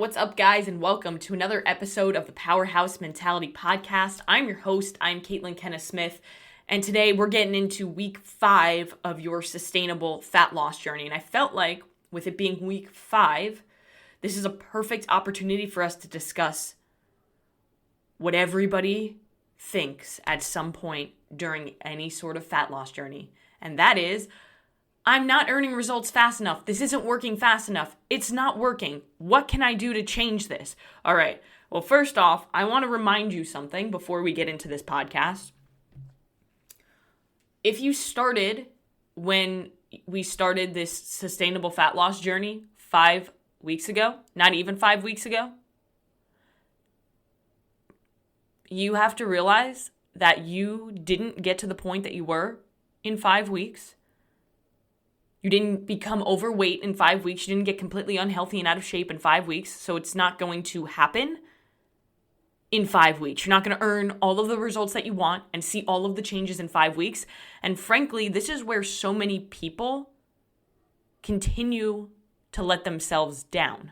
What's up, guys, and welcome to another episode of the Powerhouse Mentality Podcast. I'm your host. I'm Caitlin Kenneth Smith, and today we're getting into week 5 of your sustainable fat loss journey. And I felt like, with it being week 5, this is a perfect opportunity for us to discuss what everybody thinks at some point during any sort of fat loss journey, and that is, I'm not earning results fast enough. This isn't working fast enough. It's not working. What can I do to change this? All right. Well, first off, I want to remind you something before we get into this podcast. If you started when we started this sustainable fat loss journey 5 weeks ago, not even 5 weeks ago, you have to realize that you didn't get to the point that you were in 5 weeks. You didn't become overweight in 5 weeks. You didn't get completely unhealthy and out of shape in 5 weeks. So it's not going to happen in 5 weeks. You're not going to earn all of the results that you want and see all of the changes in 5 weeks. And frankly, this is where so many people continue to let themselves down.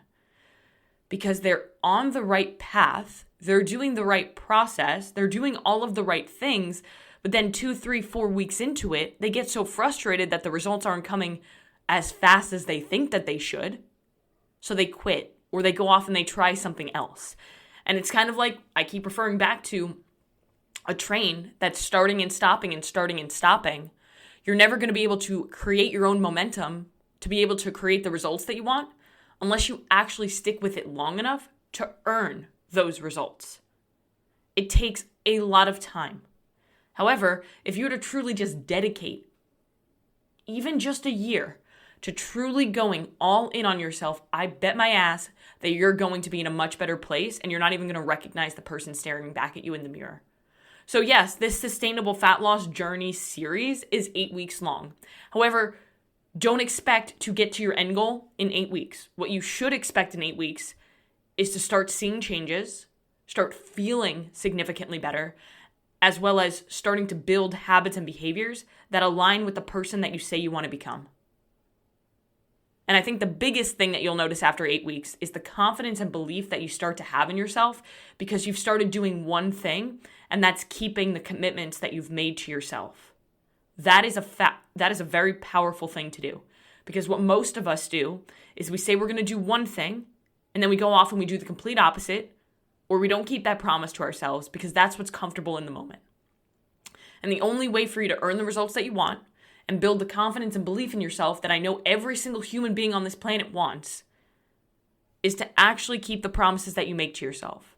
Because they're on the right path. They're doing the right process. They're doing all of the right things. But then 2, 3, 4 weeks into it, they get so frustrated that the results aren't coming as fast as they think that they should. So they quit or they go off and they try something else. And it's kind of like, I keep referring back to a train that's starting and stopping and starting and stopping. You're never going to be able to create your own momentum to be able to create the results that you want unless you actually stick with it long enough to earn those results. It takes a lot of time. However, if you were to truly just dedicate even just a year to truly going all in on yourself, I bet my ass that you're going to be in a much better place and you're not even going to recognize the person staring back at you in the mirror. So yes, this sustainable fat loss journey series is 8 weeks long. However, don't expect to get to your end goal in 8 weeks. What you should expect in 8 weeks is to start seeing changes, start feeling significantly better, as well as starting to build habits and behaviors that align with the person that you say you want to become. And I think the biggest thing that you'll notice after 8 weeks is the confidence and belief that you start to have in yourself because you've started doing one thing, and that's keeping the commitments that you've made to yourself. That is a very powerful thing to do, because what most of us do is we say we're going to do one thing, and then we go off and we do the complete opposite, or we don't keep that promise to ourselves because that's what's comfortable in the moment. And the only way for you to earn the results that you want and build the confidence and belief in yourself that I know every single human being on this planet wants is to actually keep the promises that you make to yourself.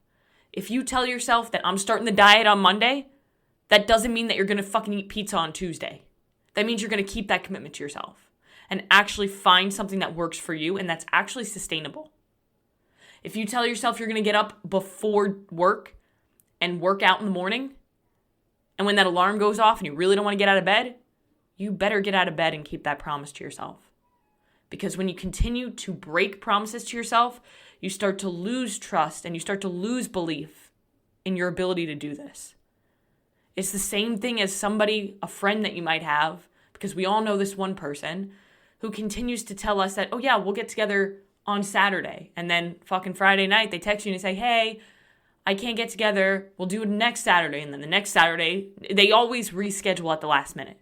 If you tell yourself that I'm starting the diet on Monday, that doesn't mean that you're going to fucking eat pizza on Tuesday. That means you're going to keep that commitment to yourself and actually find something that works for you and that's actually sustainable. If you tell yourself you're going to get up before work and work out in the morning, and when that alarm goes off and you really don't want to get out of bed, you better get out of bed and keep that promise to yourself. Because when you continue to break promises to yourself, you start to lose trust and you start to lose belief in your ability to do this. It's the same thing as a friend that you might have, because we all know this one person who continues to tell us that, oh yeah, we'll get together on Saturday. And then fucking Friday night, they text you and say, hey, I can't get together. We'll do it next Saturday. And then the next Saturday, they always reschedule at the last minute.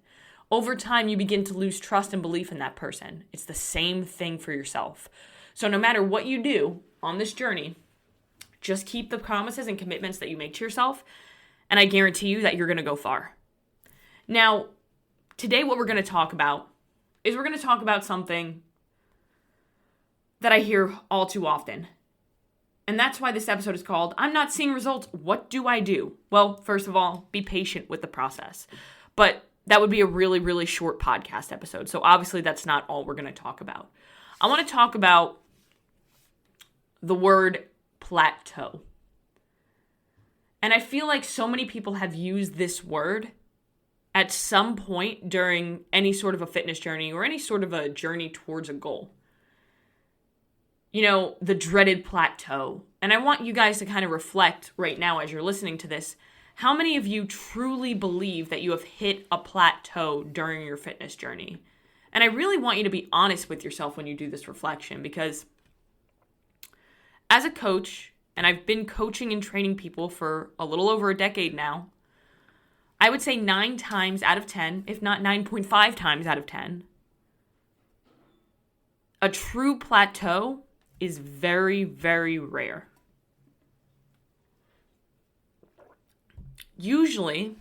Over time, you begin to lose trust and belief in that person. It's the same thing for yourself. So no matter what you do on this journey, just keep the promises and commitments that you make to yourself. And I guarantee you that you're going to go far. Now, today what we're going to talk about is we're going to talk about something that I hear all too often. And that's why this episode is called, I'm Not Seeing Results, What Do I Do? Well, first of all, be patient with the process. But that would be a really, really short podcast episode. So obviously that's not all we're going to talk about. I want to talk about the word plateau. And I feel like so many people have used this word at some point during any sort of a fitness journey or any sort of a journey towards a goal. You know, the dreaded plateau. And I want you guys to kind of reflect right now as you're listening to this. How many of you truly believe that you have hit a plateau during your fitness journey? And I really want you to be honest with yourself when you do this reflection, because as a coach, and I've been coaching and training people for a little over a decade now, I would say 9 times out of 10, if not 9.5 times out of 10, a true plateau is very, very rare. Usually,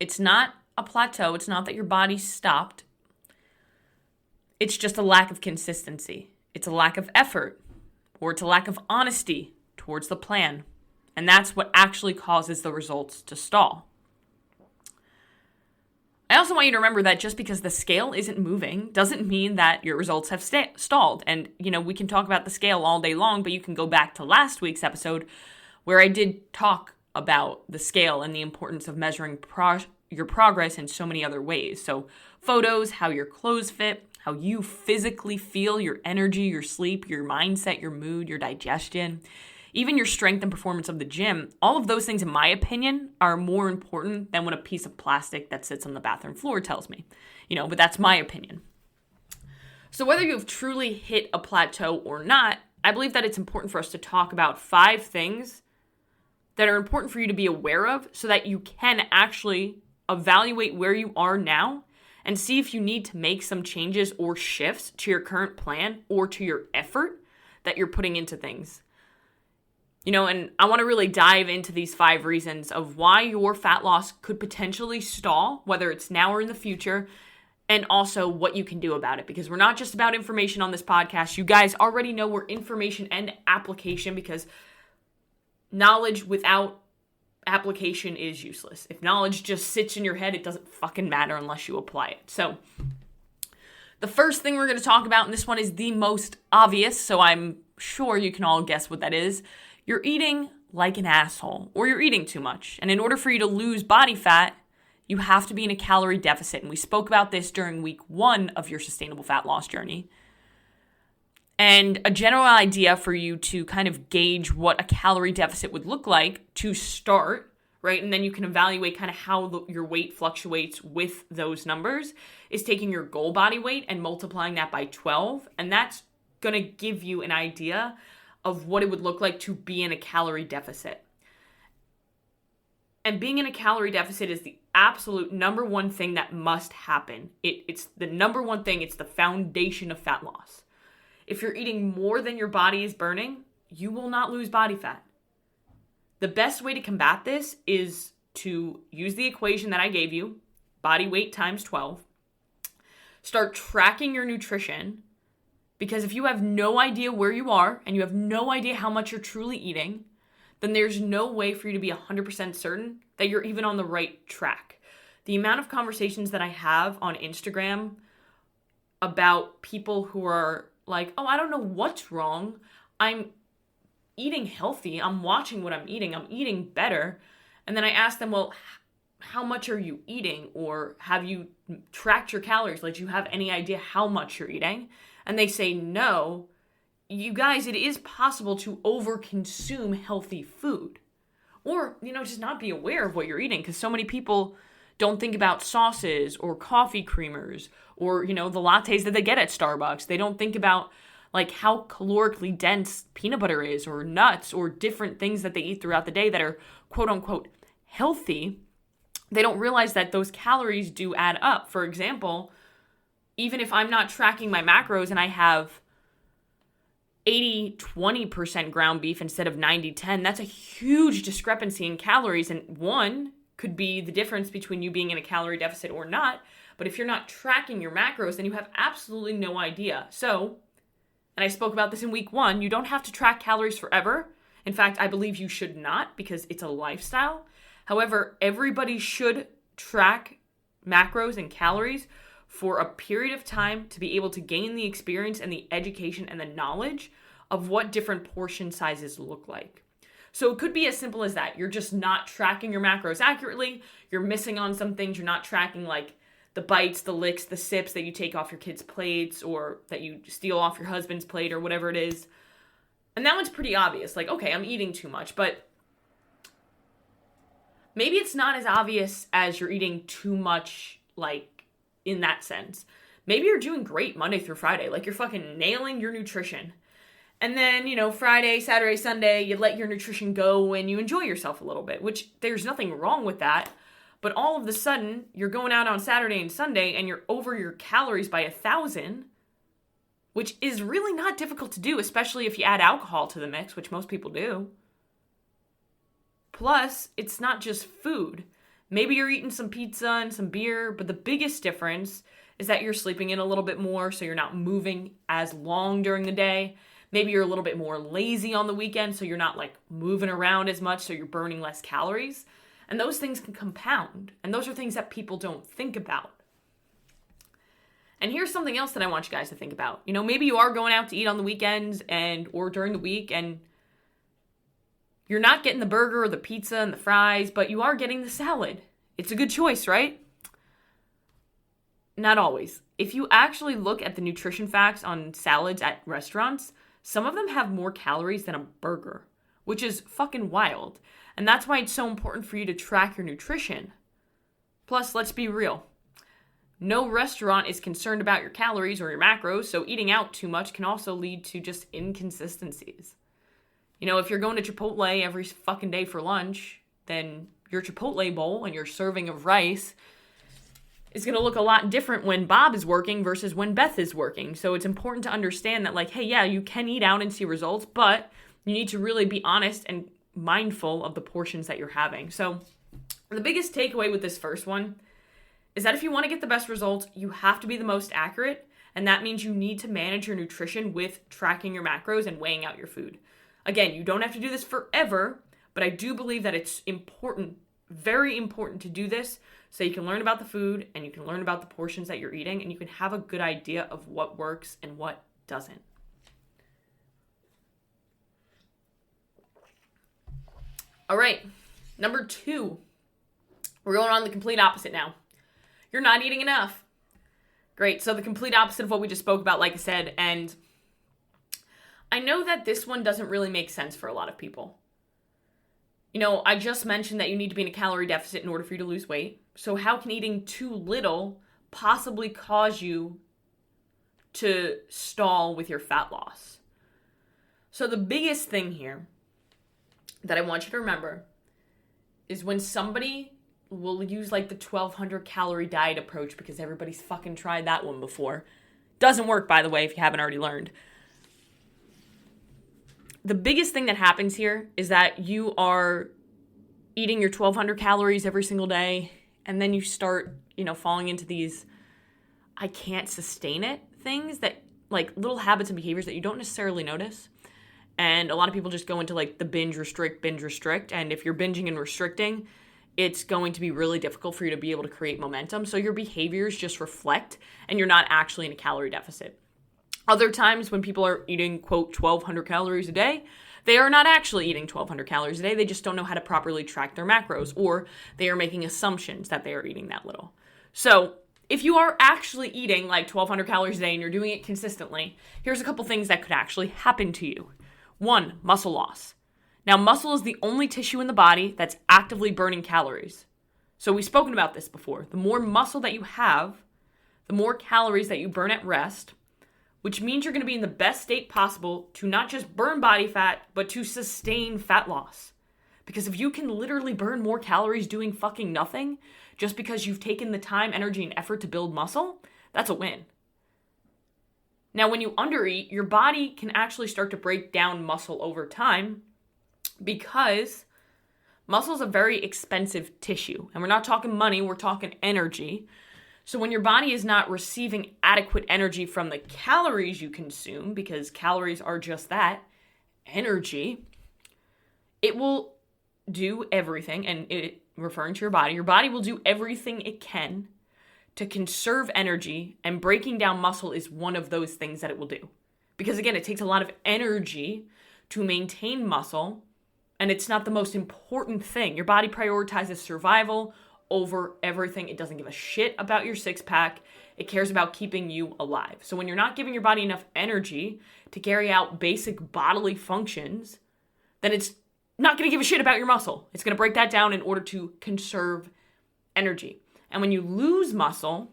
it's not a plateau. It's not that your body stopped. It's just a lack of consistency. It's a lack of effort, or it's a lack of honesty towards the plan. And that's what actually causes the results to stall. I also want you to remember that just because the scale isn't moving doesn't mean that your results have stalled. And, we can talk about the scale all day long, but you can go back to last week's episode where I did talk about the scale and the importance of measuring your progress in so many other ways. So photos, how your clothes fit, how you physically feel, your energy, your sleep, your mindset, your mood, your digestion, even your strength and performance of the gym. All of those things, in my opinion, are more important than what a piece of plastic that sits on the bathroom floor tells me. But that's my opinion. So whether you've truly hit a plateau or not, I believe that it's important for us to talk about 5 things that are important for you to be aware of so that you can actually evaluate where you are now and see if you need to make some changes or shifts to your current plan or to your effort that you're putting into things. And I want to really dive into these 5 reasons of why your fat loss could potentially stall, whether it's now or in the future, and also what you can do about it. Because we're not just about information on this podcast. You guys already know we're information and application, because knowledge without application is useless. If knowledge just sits in your head, it doesn't fucking matter unless you apply it. So the first thing we're going to talk about, and this one is the most obvious, so I'm sure you can all guess what that is. You're eating like an asshole, or you're eating too much. And in order for you to lose body fat, you have to be in a calorie deficit. And we spoke about this during week 1 of your sustainable fat loss journey. And a general idea for you to kind of gauge what a calorie deficit would look like to start, right? And then you can evaluate kind of how your weight fluctuates with those numbers, is taking your goal body weight and multiplying that by 12. And that's going to give you an idea of what it would look like to be in a calorie deficit. And being in a calorie deficit is the absolute number one thing that must happen. It's the number one thing. It's the foundation of fat loss. If you're eating more than your body is burning, you will not lose body fat. The best way to combat this is to use the equation that I gave you, body weight times 12. Start tracking your nutrition, because if you have no idea where you are and you have no idea how much you're truly eating, then there's no way for you to be 100% certain that you're even on the right track. The amount of conversations that I have on Instagram about people who are like, oh, I don't know what's wrong. I'm eating healthy. I'm watching what I'm eating better. And then I ask them, well, how much are you eating? Or have you tracked your calories? Like, do you have any idea how much you're eating? And they say no. You guys, it is possible to overconsume healthy food. Or, just not be aware of what you're eating, because so many people don't think about sauces or coffee creamers or, the lattes that they get at Starbucks. They don't think about like how calorically dense peanut butter is, or nuts, or different things that they eat throughout the day that are quote unquote healthy. They don't realize that those calories do add up. For example, even if I'm not tracking my macros and I have 80-20% ground beef instead of 90-10, that's a huge discrepancy in calories. And one could be the difference between you being in a calorie deficit or not. But if you're not tracking your macros, then you have absolutely no idea. So, and I spoke about this in week 1, you don't have to track calories forever. In fact, I believe you should not, because it's a lifestyle. However, everybody should track macros and calories for a period of time to be able to gain the experience and the education and the knowledge of what different portion sizes look like. So it could be as simple as that. You're just not tracking your macros accurately. You're missing on some things. You're not tracking like the bites, the licks, the sips that you take off your kids' plates, or that you steal off your husband's plate, or whatever it is. And that one's pretty obvious. Like, okay, I'm eating too much, but maybe it's not as obvious as you're eating too much, like, in that sense. Maybe you're doing great Monday through Friday. Like, you're fucking nailing your nutrition. And then, Friday, Saturday, Sunday, you let your nutrition go and you enjoy yourself a little bit, which there's nothing wrong with that. But all of a sudden, you're going out on Saturday and Sunday and you're over your calories by 1,000, which is really not difficult to do, especially if you add alcohol to the mix, which most people do. Plus, it's not just food. Maybe you're eating some pizza and some beer, but the biggest difference is that you're sleeping in a little bit more, so you're not moving as long during the day. Maybe you're a little bit more lazy on the weekend, so you're not moving around as much, so you're burning less calories. And those things can compound. And those are things that people don't think about. And here's something else that I want you guys to think about. Maybe you are going out to eat on the weekends or during the week, and you're not getting the burger or the pizza and the fries, but you are getting the salad. It's a good choice, right? Not always. If you actually look at the nutrition facts on salads at restaurants, some of them have more calories than a burger, which is fucking wild. And that's why it's so important for you to track your nutrition. Plus, let's be real. No restaurant is concerned about your calories or your macros, so eating out too much can also lead to just inconsistencies. If you're going to Chipotle every fucking day for lunch, then your Chipotle bowl and your serving of rice is going to look a lot different when Bob is working versus when Beth is working. So it's important to understand that, hey, yeah, you can eat out and see results, but you need to really be honest and mindful of the portions that you're having. So the biggest takeaway with this first one is that if you want to get the best results, you have to be the most accurate. And that means you need to manage your nutrition with tracking your macros and weighing out your food. Again, you don't have to do this forever, but I do believe that it's important, very important to do this so you can learn about the food and you can learn about the portions that you're eating and you can have a good idea of what works and what doesn't. All right, number 2. We're going on the complete opposite now. You're not eating enough. Great, so the complete opposite of what we just spoke about, like I said, and I know that this one doesn't really make sense for a lot of people. I just mentioned that you need to be in a calorie deficit in order for you to lose weight. So how can eating too little possibly cause you to stall with your fat loss? So the biggest thing here that I want you to remember is when somebody will use the 1,200 calorie diet approach because everybody's fucking tried that one before. Doesn't work, by the way, if you haven't already learned. The biggest thing that happens here is that you are eating your 1,200 calories every single day, and then you start, falling into these I can't sustain it things that, little habits and behaviors that you don't necessarily notice. And a lot of people just go into, the binge, restrict, and if you're binging and restricting, it's going to be really difficult for you to be able to create momentum. So your behaviors just reflect, and you're not actually in a calorie deficit. Other times when people are eating, quote, 1,200 calories a day, they are not actually eating 1,200 calories a day. They just don't know how to properly track their macros, or they are making assumptions that they are eating that little. So if you are actually eating 1,200 calories a day and you're doing it consistently, here's a couple things that could actually happen to you. 1, muscle loss. Now, muscle is the only tissue in the body that's actively burning calories. So we've spoken about this before. The more muscle that you have, the more calories that you burn at rest, which means you're going to be in the best state possible to not just burn body fat, but to sustain fat loss. Because if you can literally burn more calories doing fucking nothing, just because you've taken the time, energy, and effort to build muscle, that's a win. Now, when you undereat, your body can actually start to break down muscle over time because muscle is a very expensive tissue. And we're not talking money, we're talking energy. So when your body is not receiving adequate energy from the calories you consume, because calories are just that, energy, it will do everything, and referring to your body will do everything it can to conserve energy, and breaking down muscle is one of those things that it will do. Because again, it takes a lot of energy to maintain muscle, and it's not the most important thing. Your body prioritizes survival over everything. It doesn't give a shit about your six-pack. It cares about keeping you alive. So when you're not giving your body enough energy to carry out basic bodily functions, then it's not going to give a shit about your muscle. It's going to break that down in order to conserve energy. And when you lose muscle,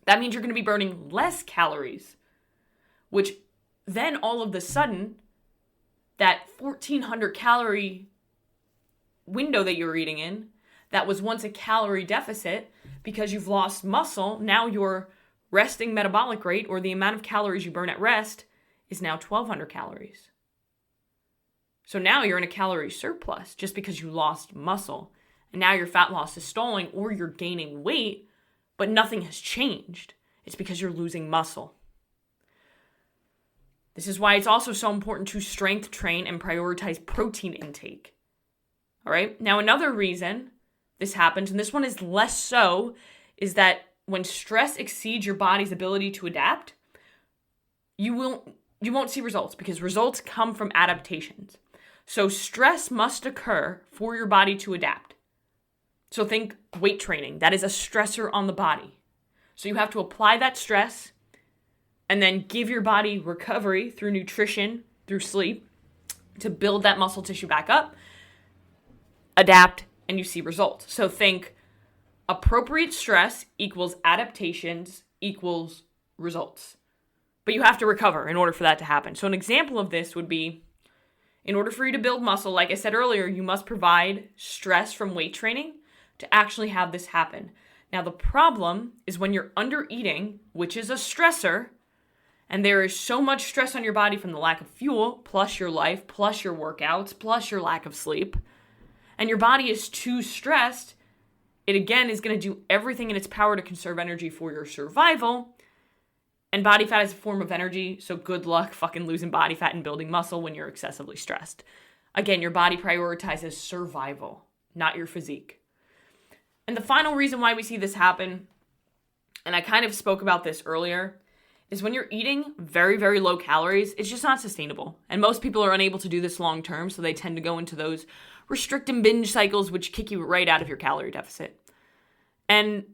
that means you're going to be burning less calories, which then all of a sudden, that 1,400 calorie window that you're eating in, that was once a calorie deficit, because you've lost muscle, now your resting metabolic rate, or the amount of calories you burn at rest, is now 1,200 calories. So now you're in a calorie surplus just because you lost muscle. And now your fat loss is stalling, or you're gaining weight, but nothing has changed. It's because you're losing muscle. This is why it's also so important to strength train and prioritize protein intake. All right? Now, another reason this happens, and this one is less so, is that when stress exceeds your body's ability to adapt, you won't see results, because results come from adaptations. So stress must occur for your body to adapt. So think weight training. That is a stressor on the body. So you have to apply that stress and then give your body recovery through nutrition, through sleep, to build that muscle tissue back up, adapt, and you see results. So think appropriate stress equals adaptations equals results. But you have to recover in order for that to happen. So an example of this would be, in order for you to build muscle, like I said earlier, you must provide stress from weight training to actually have this happen. Now, the problem is when you're under eating, which is a stressor, and there is so much stress on your body from the lack of fuel, plus your life, plus your workouts, plus your lack of sleep, and your body is too stressed, it again is going to do everything in its power to conserve energy for your survival. And body fat is a form of energy, so good luck fucking losing body fat and building muscle when you're excessively stressed. Again, your body prioritizes survival, not your physique. And the final reason why we see this happen, and I kind of spoke about this earlier, is when you're eating very, very low calories, it's just not sustainable. And most people are unable to do this long term, so they tend to go into those restrict and binge cycles, which kick you right out of your calorie deficit. And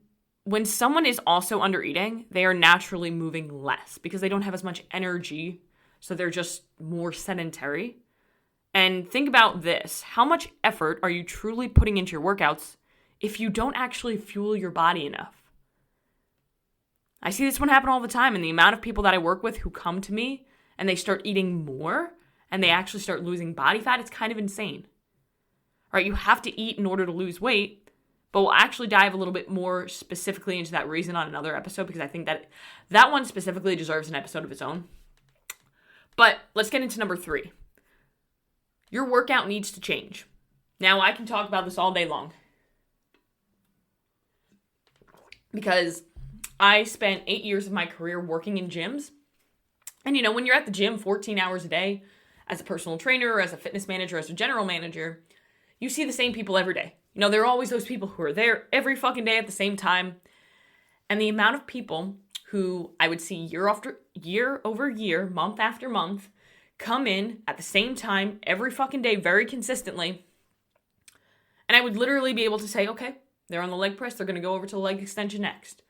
when someone is also under eating, they are naturally moving less because they don't have as much energy, so they're just more sedentary. And think about this. How much effort are you truly putting into your workouts if you don't actually fuel your body enough? I see this one happen all the time, and the amount of people that I work with who come to me and they start eating more and they actually start losing body fat, it's kind of insane. All right, you have to eat in order to lose weight, but we'll actually dive a little bit more specifically into that reason on another episode, because I think that one specifically deserves an episode of its own. But let's get into number 3. Your workout needs to change. Now, I can talk about this all day long, because I spent 8 years of my career working in gyms. And when you're at the gym 14 hours a day as a personal trainer, as a fitness manager, as a general manager, you see the same people every day. There are always those people who are there every fucking day at the same time. And the amount of people who I would see year over year, month after month, come in at the same time every fucking day very consistently. And I would literally be able to say, okay, they're on the leg press, they're going to go over to the leg extension next.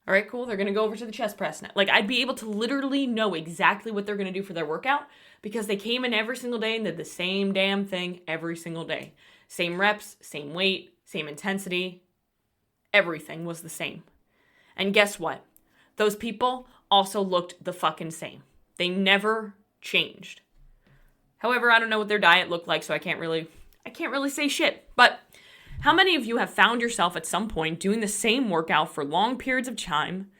All right, cool, they're going to go over to the chest press next. Like, I'd be able to literally know exactly what they're going to do for their workout because they came in every single day and did the same damn thing every single day. Same reps, same weight, same intensity. Everything was the same. And guess what? Those people also looked the fucking same. They never changed. However, I don't know what their diet looked like, so I can't really say shit. But how many of you have found yourself at some point doing the same workout for long periods of time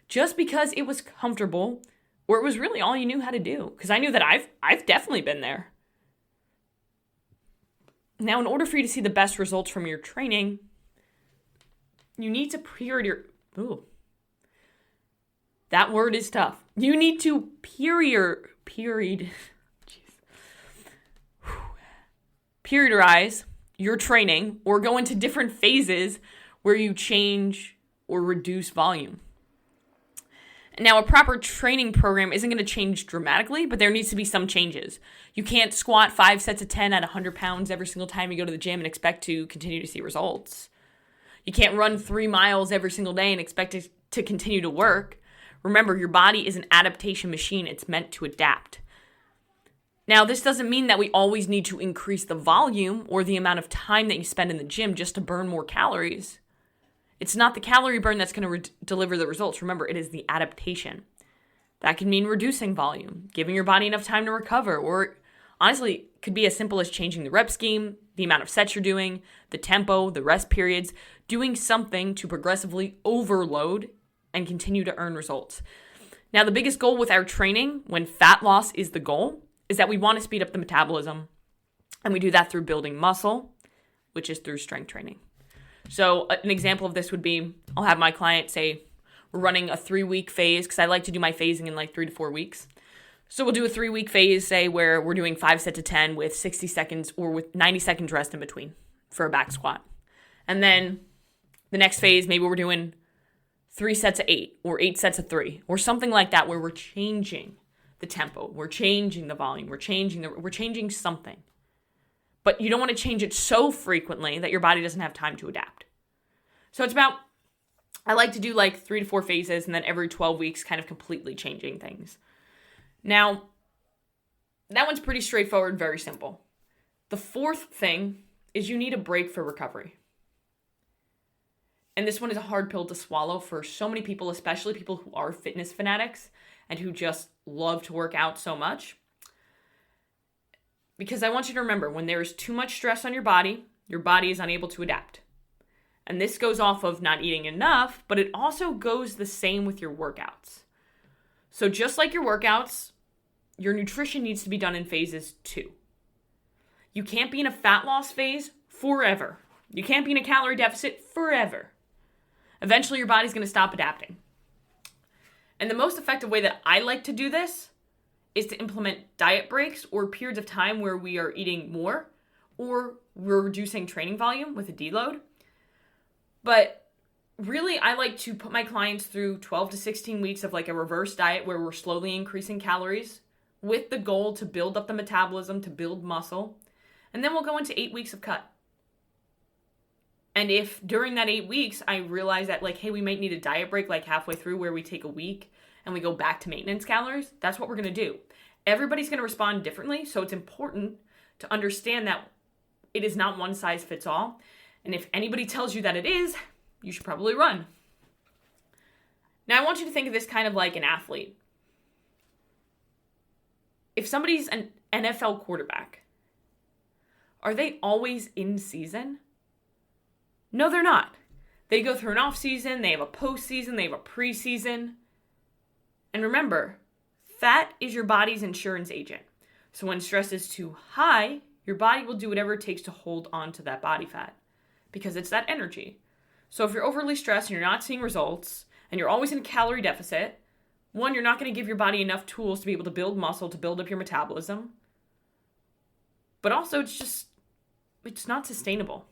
just because it was comfortable, or it was really all you knew how to do? Because I knew that I've definitely been there. Now, in order for you to see the best results from your training, you need to that word is tough. You need to periodize your training, or go into different phases where you change or reduce volume. Now, a proper training program isn't going to change dramatically, but there needs to be some changes. You can't squat 5 sets of 10 at 100 pounds every single time you go to the gym and expect to continue to see results. You can't run 3 miles every single day and expect it to continue to work. Remember, your body is an adaptation machine. It's meant to adapt. Now, this doesn't mean that we always need to increase the volume or the amount of time that you spend in the gym just to burn more calories. It's not the calorie burn that's going to deliver the results. Remember, it is the adaptation. That can mean reducing volume, giving your body enough time to recover, or honestly, it could be as simple as changing the rep scheme, the amount of sets you're doing, the tempo, the rest periods, doing something to progressively overload and continue to earn results. Now, the biggest goal with our training, when fat loss is the goal, is that we want to speed up the metabolism. And we do that through building muscle, which is through strength training. So an example of this would be, I'll have my client say, we're running a 3-week phase, because I like to do my phasing in like 3 to 4 weeks. So we'll do a 3-week phase, say, where we're doing 5 sets of 10 with 60 seconds or with 90 seconds rest in between for a back squat. And then the next phase, maybe we're doing 3 sets of 8 or 8 sets of 3 or something like that, where we're changing the tempo, we're changing the volume, we're changing something. But you don't want to change it so frequently that your body doesn't have time to adapt. So it's about, I like to do like 3 to 4 phases and then every 12 weeks kind of completely changing things. Now, that one's pretty straightforward, very simple. The fourth thing is you need a break for recovery. And this one is a hard pill to swallow for so many people, especially people who are fitness fanatics and who just love to work out so much. Because I want you to remember, when there is too much stress on your body is unable to adapt. And this goes off of not eating enough, but it also goes the same with your workouts. So just like your workouts, your nutrition needs to be done in phases too. You can't be in a fat loss phase forever. You can't be in a calorie deficit forever. Eventually, your body's going to stop adapting. And the most effective way that I like to do this is to implement diet breaks or periods of time where we are eating more or we're reducing training volume with a deload. But really, I like to put my clients through 12 to 16 weeks of like a reverse diet where we're slowly increasing calories with the goal to build up the metabolism, to build muscle. And then we'll go into 8 weeks of cut. And if during that 8 weeks, I realize that like, hey, we might need a diet break like halfway through where we take a week and we go back to maintenance calories, that's what we're going to do. Everybody's going to respond differently. So it's important to understand that it is not one size fits all. And if anybody tells you that it is, you should probably run. Now, I want you to think of this kind of like an athlete. If somebody's an NFL quarterback, are they always in season? No, they're not. They go through an off season, they have a postseason, they have a preseason. And remember, fat is your body's insurance agent. So when stress is too high, your body will do whatever it takes to hold on to that body fat because it's that energy. So if you're overly stressed and you're not seeing results and you're always in a calorie deficit, one, you're not going to give your body enough tools to be able to build muscle, to build up your metabolism. But also it's not sustainable.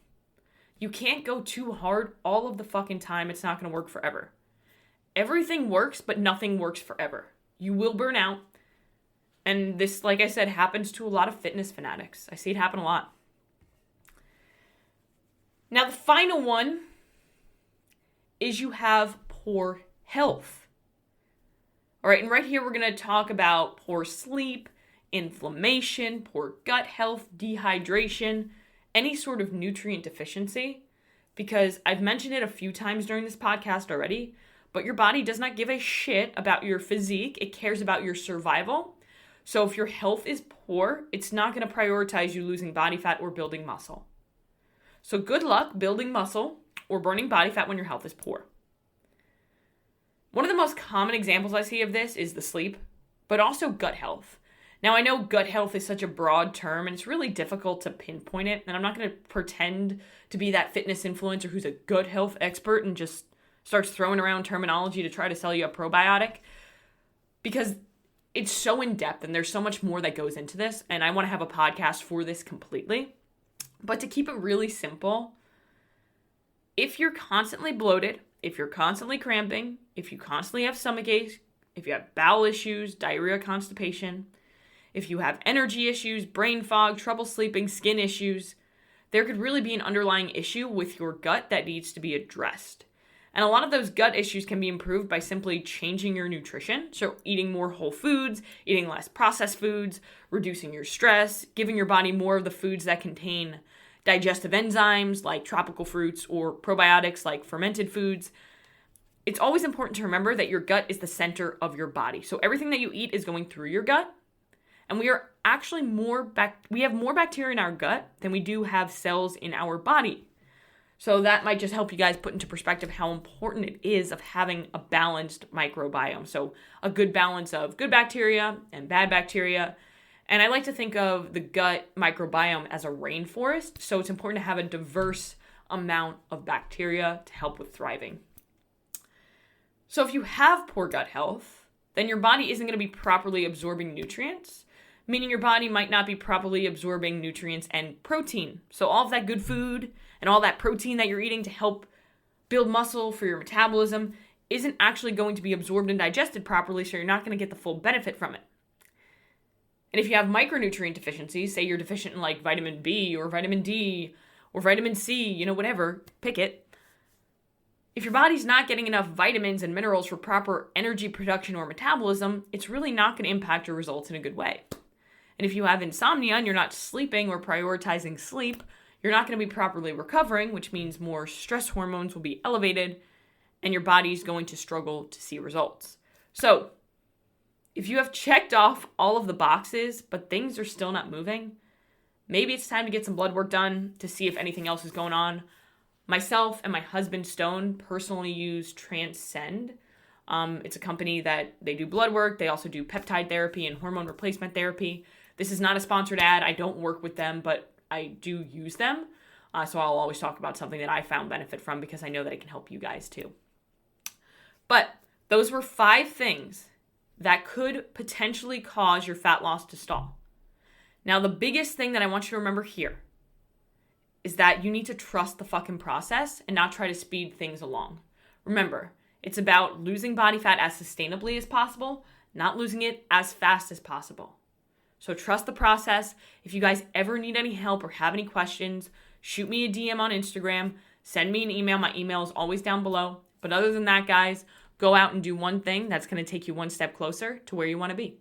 You can't go too hard all of the fucking time. It's not going to work forever. Everything works, but nothing works forever. You will burn out. And this, like I said, happens to a lot of fitness fanatics. I see it happen a lot. Now, the final one is you have poor health. All right, and right here we're going to talk about poor sleep, inflammation, poor gut health, dehydration, any sort of nutrient deficiency, because I've mentioned it a few times during this podcast already, but your body does not give a shit about your physique. It cares about your survival. So if your health is poor, it's not going to prioritize you losing body fat or building muscle. So good luck building muscle or burning body fat when your health is poor. One of the most common examples I see of this is the sleep, but also gut health. Now, I know gut health is such a broad term, and it's really difficult to pinpoint it, and I'm not going to pretend to be that fitness influencer who's a gut health expert and just starts throwing around terminology to try to sell you a probiotic, because it's so in-depth, and there's so much more that goes into this, and I want to have a podcast for this completely. But to keep it really simple, if you're constantly bloated, if you're constantly cramping, if you constantly have stomach aches, if you have bowel issues, diarrhea, constipation, if you have energy issues, brain fog, trouble sleeping, skin issues, there could really be an underlying issue with your gut that needs to be addressed. And a lot of those gut issues can be improved by simply changing your nutrition. So eating more whole foods, eating less processed foods, reducing your stress, giving your body more of the foods that contain digestive enzymes like tropical fruits or probiotics like fermented foods. it's always important to remember that your gut is the center of your body. So everything that you eat is going through your gut. And we are actually we have more bacteria in our gut than we do have cells in our body. So that might just help you guys put into perspective how important it is of having a balanced microbiome. So a good balance of good bacteria and bad bacteria. And I like to think of the gut microbiome as a rainforest. So it's important to have a diverse amount of bacteria to help with thriving. So if you have poor gut health, then your body isn't going to be properly absorbing nutrients, meaning your body might not be properly absorbing nutrients and protein. So all of that good food and all that protein that you're eating to help build muscle for your metabolism isn't actually going to be absorbed and digested properly, so you're not going to get the full benefit from it. And if you have micronutrient deficiencies, say you're deficient in like vitamin B or vitamin D or vitamin C, whatever, pick it. If your body's not getting enough vitamins and minerals for proper energy production or metabolism, it's really not going to impact your results in a good way. And if you have insomnia and you're not sleeping or prioritizing sleep, you're not going to be properly recovering, which means more stress hormones will be elevated and your body's going to struggle to see results. So, if you have checked off all of the boxes, but things are still not moving, maybe it's time to get some blood work done to see if anything else is going on. Myself and my husband, Stone, personally use Transcend. It's a company that they do blood work. They also do peptide therapy and hormone replacement therapy. This is not a sponsored ad. I don't work with them, but I do use them. So I'll always talk about something that I found benefit from because I know that it can help you guys too. But those were 5 things that could potentially cause your fat loss to stall. Now, the biggest thing that I want you to remember here is that you need to trust the fucking process and not try to speed things along. Remember, it's about losing body fat as sustainably as possible, not losing it as fast as possible. So trust the process. If you guys ever need any help or have any questions, shoot me a DM on Instagram, send me an email. My email is always down below. But other than that, guys, go out and do one thing that's going to take you one step closer to where you want to be.